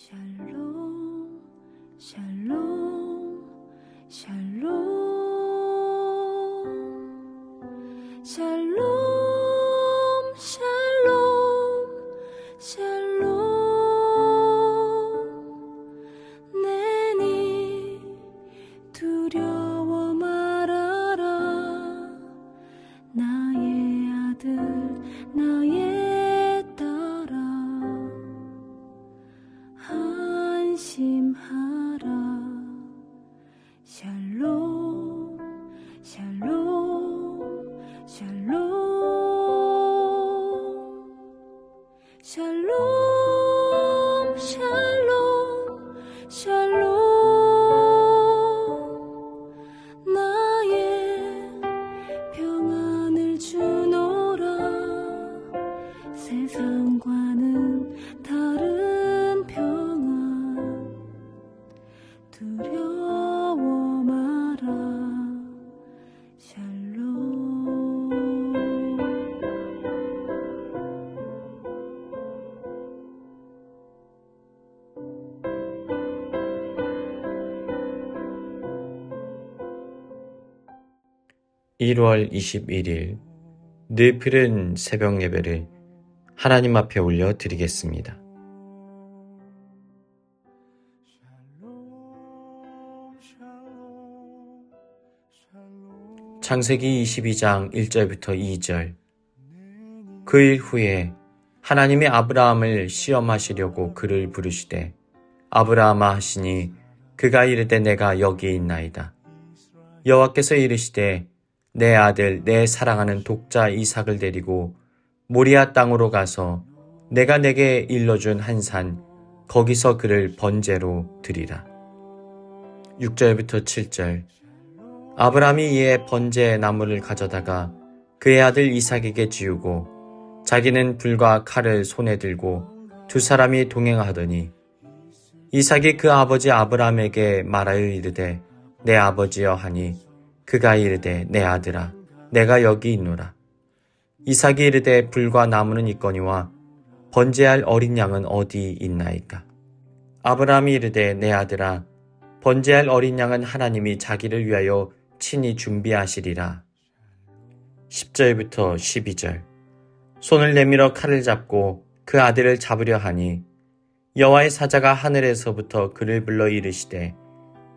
샬롬, 샬롬, 샬롬, 샬롬, 샬롬, 샬롬. 내니 두려워 말아라. 나의 아들, 나의 딸아. 안심하라. 샬롬, 샬롬, 샬롬, 샬롬, 샬롬, 샬롬. 나의 평안을 주노라. 세상과는 다른 평안. 두려워 마라. 샬롬. 1월 21일 늘 푸른 새벽 예배를 하나님 앞에 올려 드리겠습니다. 창세기 22장 1절부터 2절. 그 일 후에 하나님이 아브라함을 시험하시려고 그를 부르시되 아브라함아 하시니 그가 이르되 내가 여기 있나이다. 여호와께서 이르시되 내 아들 내 사랑하는 독자 이삭을 데리고 모리아 땅으로 가서 내가 내게 일러준 한 산 거기서 그를 번제로 드리라. 6절부터 7절. 아브라함이 이에 번제 나무를 가져다가 그의 아들 이삭에게 지우고 자기는 불과 칼을 손에 들고 두 사람이 동행하더니 이삭이 그 아버지 아브라함에게 말하여 이르되 내 아버지여 하니 그가 이르되 내 아들아 내가 여기 있노라. 이삭이 이르되 불과 나무는 있거니와 번제할 어린 양은 어디 있나이까. 아브라함이 이르되 내 아들아 번제할 어린 양은 하나님이 자기를 위하여 친히 준비하시리라. 10절부터 12절. 손을 내밀어 칼을 잡고 그 아들을 잡으려 하니 여호와의 사자가 하늘에서부터 그를 불러 이르시되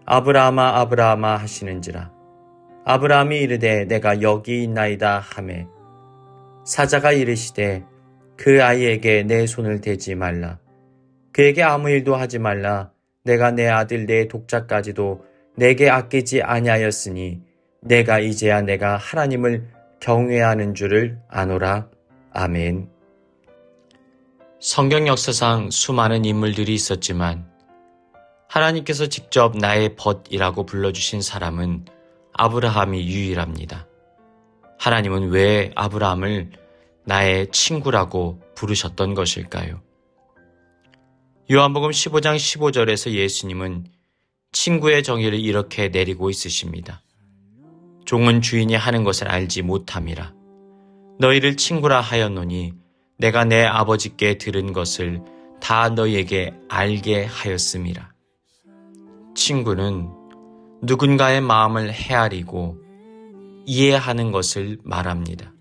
아브라함아 아브라함아 하시는지라. 아브라함이 이르되 내가 여기 있나이다 하매 사자가 이르시되 그 아이에게 내 손을 대지 말라. 그에게 아무 일도 하지 말라. 내가 내 아들 내 독자까지도 내게 아끼지 아니하였으니 내가 이제야 내가 하나님을 경외하는 줄을 아노라. 아멘. 성경 역사상 수많은 인물들이 있었지만 하나님께서 직접 나의 벗이라고 불러주신 사람은 아브라함이 유일합니다. 하나님은 왜 아브라함을 나의 친구라고 부르셨던 것일까요? 요한복음 15장 15절에서 예수님은 친구의 정의를 이렇게 내리고 있으십니다. 종은 주인이 하는 것을 알지 못함이라. 너희를 친구라 하였노니 내가 내 아버지께 들은 것을 다 너희에게 알게 하였음이라. 친구는 누군가의 마음을 헤아리고 이해하는 것을 말합니다.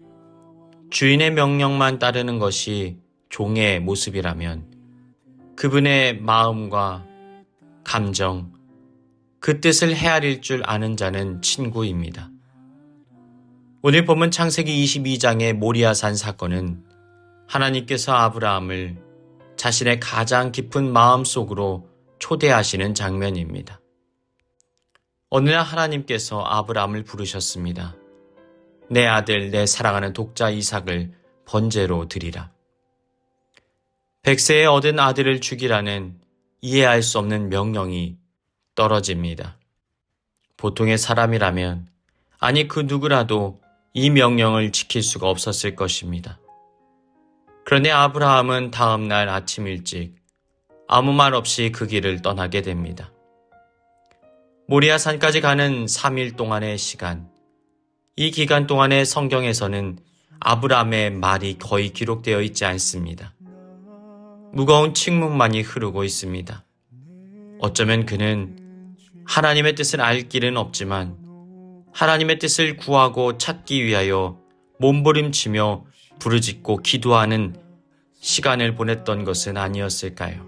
주인의 명령만 따르는 것이 종의 모습이라면 그분의 마음과 감정, 그 뜻을 헤아릴 줄 아는 자는 친구입니다. 오늘 본문 창세기 22장의 모리아산 사건은 하나님께서 아브라함을 자신의 가장 깊은 마음속으로 초대하시는 장면입니다. 어느 날 하나님께서 아브라함을 부르셨습니다. 내 아들 내 사랑하는 독자 이삭을 번제로 드리라. 100세에 얻은 아들을 죽이라는 이해할 수 없는 명령이 떨어집니다. 보통의 사람이라면 아니 그 누구라도 이 명령을 지킬 수가 없었을 것입니다. 그런데 아브라함은 다음 날 아침 일찍 아무 말 없이 그 길을 떠나게 됩니다. 모리아산까지 가는 3일 동안의 시간, 이 기간 동안의 성경에서는 아브라함의 말이 거의 기록되어 있지 않습니다. 무거운 침묵만이 흐르고 있습니다. 어쩌면 그는 하나님의 뜻을 알 길은 없지만 하나님의 뜻을 구하고 찾기 위하여 몸부림치며 부르짖고 기도하는 시간을 보냈던 것은 아니었을까요?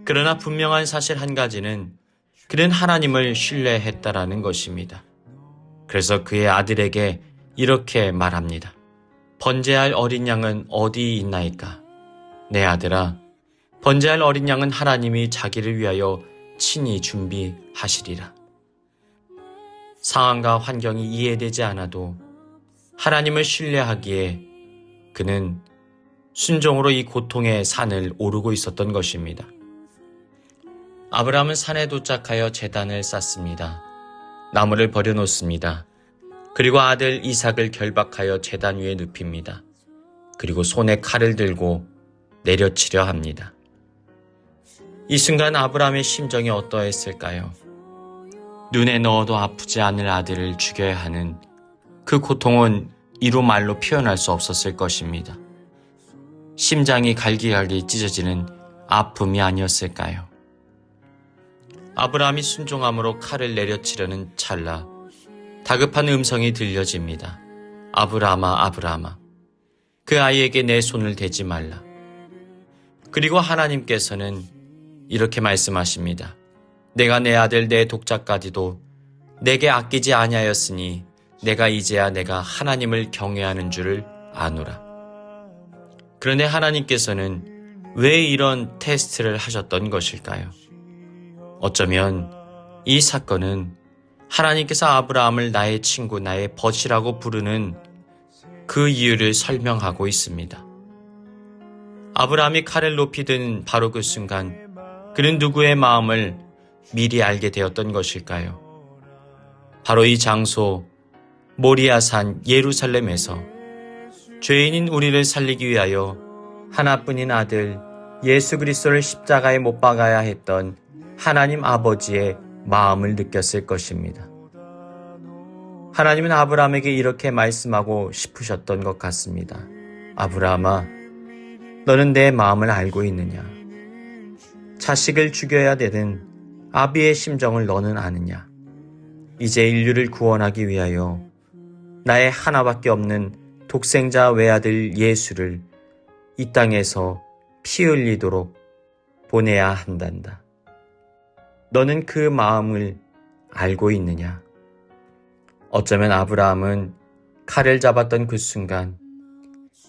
그러나 분명한 사실 한 가지는 그는 하나님을 신뢰했다라는 것입니다. 그래서 그의 아들에게 이렇게 말합니다. 번제할 어린 양은 어디 있나이까? 내 아들아, 번제할 어린 양은 하나님이 자기를 위하여 친히 준비하시리라. 상황과 환경이 이해되지 않아도 하나님을 신뢰하기에 그는 순종으로 이 고통의 산을 오르고 있었던 것입니다. 아브라함은 산에 도착하여 제단을 쌓습니다. 나무를 버려놓습니다. 그리고 아들 이삭을 결박하여 제단 위에 눕힙니다. 그리고 손에 칼을 들고 내려치려 합니다. 이 순간 아브라함의 심정이 어떠했을까요? 눈에 넣어도 아프지 않을 아들을 죽여야 하는 그 고통은 이루 말로 표현할 수 없었을 것입니다. 심장이 갈기갈기 찢어지는 아픔이 아니었을까요? 아브라함이 순종함으로 칼을 내려치려는 찰나 다급한 음성이 들려집니다. 아브라함아, 아브라함아, 그 아이에게 내 손을 대지 말라. 그리고 하나님께서는 이렇게 말씀하십니다. 내가 내 아들 내 독자까지도 내게 아끼지 아니하였으니 내가 이제야 내가 하나님을 경외하는 줄을 아노라. 그런데 하나님께서는 왜 이런 테스트를 하셨던 것일까요? 어쩌면 이 사건은 하나님께서 아브라함을 나의 친구, 나의 벗이라고 부르는 그 이유를 설명하고 있습니다. 아브라함이 칼을 높이 든 바로 그 순간 그는 누구의 마음을 미리 알게 되었던 것일까요? 바로 이 장소 모리아산 예루살렘에서 죄인인 우리를 살리기 위하여 하나뿐인 아들 예수 그리스도를 십자가에 못 박아야 했던 하나님 아버지의 마음을 느꼈을 것입니다. 하나님은 아브라함에게 이렇게 말씀하고 싶으셨던 것 같습니다. 아브라함아, 너는 내 마음을 알고 있느냐? 자식을 죽여야 되는 아비의 심정을 너는 아느냐? 이제 인류를 구원하기 위하여 나의 하나밖에 없는 독생자 외아들 예수를 이 땅에서 피 흘리도록 보내야 한단다. 너는 그 마음을 알고 있느냐? 어쩌면 아브라함은 칼을 잡았던 그 순간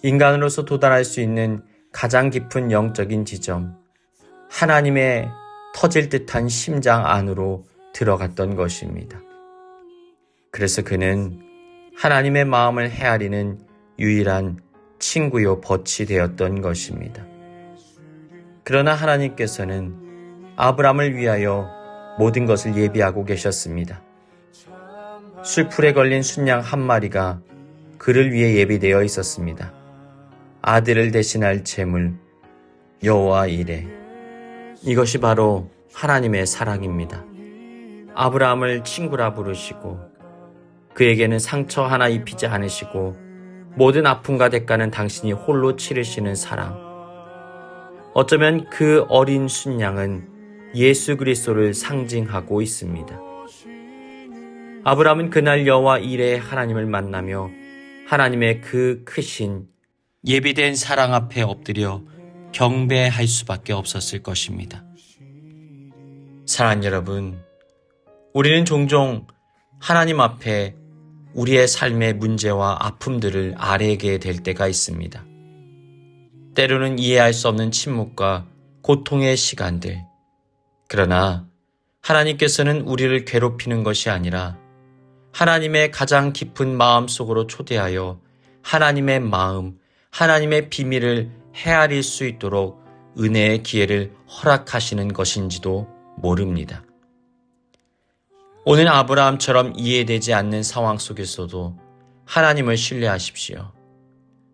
인간으로서 도달할 수 있는 가장 깊은 영적인 지점, 하나님의 터질 듯한 심장 안으로 들어갔던 것입니다. 그래서 그는 하나님의 마음을 헤아리는 유일한 친구요 벗이 되었던 것입니다. 그러나 하나님께서는 아브라함을 위하여 모든 것을 예비하고 계셨습니다. 술풀에 걸린 순양 한 마리가 그를 위해 예비되어 있었습니다. 아들을 대신할 제물 여호와 이레. 이것이 바로 하나님의 사랑입니다. 아브라함을 친구라 부르시고 그에게는 상처 하나 입히지 않으시고 모든 아픔과 대가는 당신이 홀로 치르시는 사랑. 어쩌면 그 어린 순양은 예수 그리스도를 상징하고 있습니다. 아브라함은 그날 여호와 이레의 하나님을 만나며 하나님의 그 크신 예비된 사랑 앞에 엎드려 경배할 수밖에 없었을 것입니다. 사랑하는 여러분, 우리는 종종 하나님 앞에 우리의 삶의 문제와 아픔들을 아뢰게 될 때가 있습니다. 때로는 이해할 수 없는 침묵과 고통의 시간들. 그러나 하나님께서는 우리를 괴롭히는 것이 아니라 하나님의 가장 깊은 마음 속으로 초대하여 하나님의 마음, 하나님의 비밀을 헤아릴 수 있도록 은혜의 기회를 허락하시는 것인지도 모릅니다. 오늘 아브라함처럼 이해되지 않는 상황 속에서도 하나님을 신뢰하십시오.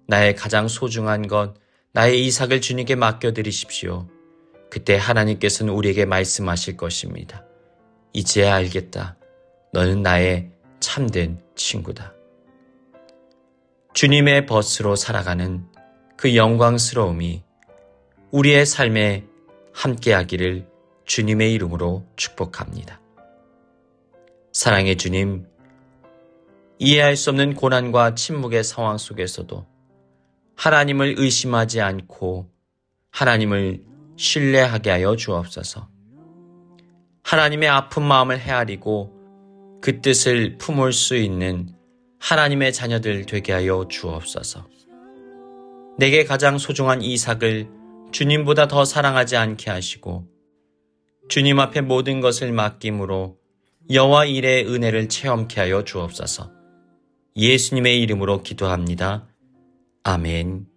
나의 가장 소중한 것, 나의 이삭을 주님께 맡겨드리십시오. 그때 하나님께서는 우리에게 말씀하실 것입니다. 이제야 알겠다. 너는 나의 참된 친구다. 주님의 벗으로 살아가는 그 영광스러움이 우리의 삶에 함께하기를 주님의 이름으로 축복합니다. 사랑의 주님, 이해할 수 없는 고난과 침묵의 상황 속에서도 하나님을 의심하지 않고 하나님을 신뢰하게 하여 주옵소서. 하나님의 아픈 마음을 헤아리고 그 뜻을 품을 수 있는 하나님의 자녀들 되게 하여 주옵소서. 내게 가장 소중한 이삭을 주님보다 더 사랑하지 않게 하시고 주님 앞에 모든 것을 맡김으로 여호와 일의 은혜를 체험케 하여 주옵소서. 예수님의 이름으로 기도합니다. 아멘.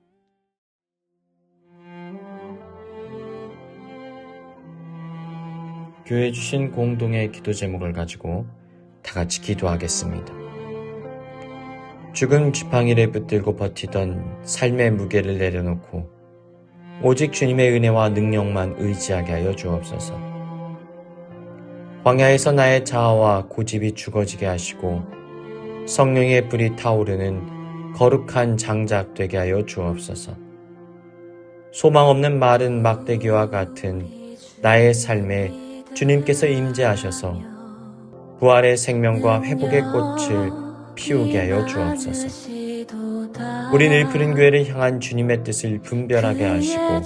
교회 주신 공동의 기도 제목을 가지고 다 같이 기도하겠습니다. 죽음 지팡이를 붙들고 버티던 삶의 무게를 내려놓고 오직 주님의 은혜와 능력만 의지하게 하여 주옵소서. 광야에서 나의 자아와 고집이 죽어지게 하시고 성령의 불이 타오르는 거룩한 장작 되게 하여 주옵소서. 소망 없는 마른 막대기와 같은 나의 삶에 주님께서 임재하셔서 부활의 생명과 회복의 꽃을 피우게 하여 주옵소서. 우리 늘 푸른 교회를 향한 주님의 뜻을 분별하게 하시고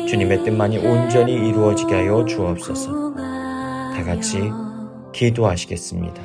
주님의 뜻만이 온전히 이루어지게 하여 주옵소서. 다 같이 기도하시겠습니다.